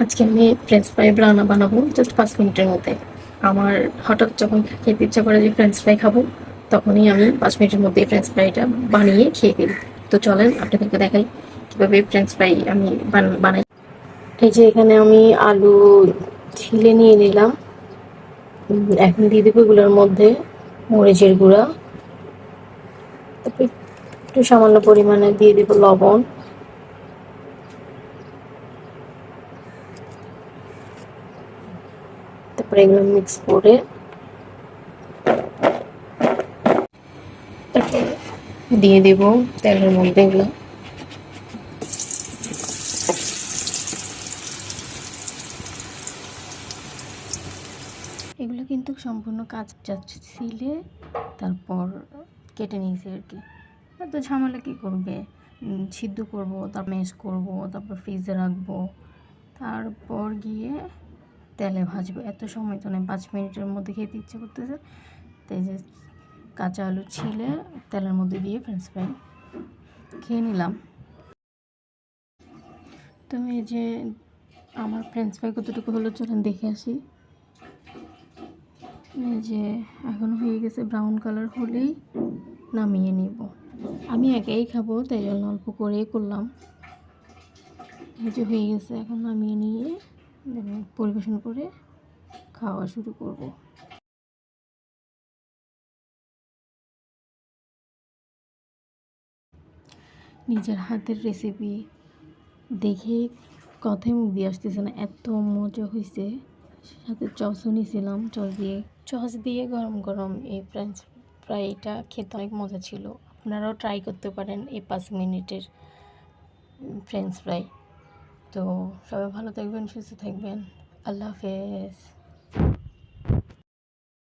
আজকে আমি French fry বানাবো জাস্ট 5 মিনিটের মধ্যে। আমার হঠাৎ যখন খেতে ইচ্ছা করে যে ফ্রেঞ্চ ফ্রাই খাবো, তখনই আমি 5 মিনিটের মধ্যে ফ্রেঞ্চ ফ্রাইটা বানিয়ে খেয়ে ফেলি। তো চলেন আপনাদেরকে দেখাই কীভাবে ফ্রেঞ্চ ফ্রাই আমি বানাই। এই যে এখানে আমি আলু ছিলে নিয়ে নিলাম। এখন দিয়ে দেবো এগুলোর মধ্যে মরিচের গুঁড়া, তারপর একটু সামান্য পরিমাণে দিয়ে দেবো লবণ, তারপরে এগুলো মিক্স করে তারপরে দিয়ে দেব তেলের মধ্যে এগুলো। এগুলো কিন্তু সম্পূর্ণ কাঁচা ছিলে তারপর কেটে নিয়েছি আর কি। এত ঝামেলা কী করবে, সিদ্ধ করব, তারপর ম্যাশ করব, তারপর ফ্রিজে রাখবো, তারপর গিয়ে তেলে ভাজবো। এত সময় তো নেই, 5 মিনিটের মধ্যে খেতে ইচ্ছে করতেছে। তাই যে কাঁচা আলু ছিলে তেলের মধ্যে দিয়ে ফ্রেঞ্চ ফ্রাই খেয়ে নিলাম। তুমি এই যে আমার ফ্রেঞ্চ ফ্রাই কতটুকু হলো চলেন দেখে আসি। এই যে এখন হয়ে গেছে, ব্রাউন কালার হলেই নামিয়ে নিব। আমি একাই খাবো তাই জন্য অল্প করেই করলাম। এই যে হয়ে গেছে, এখন নামিয়ে নিয়ে পরিবেশন করে খাওয়া শুরু করব। নিজের হাতের রেসিপি দেখে কথাই মুখ দিয়ে আসতেছে না, এত মজা হয়েছে। সাথে চসও নিয়েছিলাম, চস দিয়ে গরম গরম এই ফ্রেঞ্চ ফ্রাইটা খেতে অনেক মজা ছিল। আপনারাও ট্রাই করতে পারেন এই 5 মিনিটের ফ্রেঞ্চ ফ্রাই। তো সবাই ভালো থাকবেন, সুস্থ থাকবেন। আল্লাহ হাফেজ।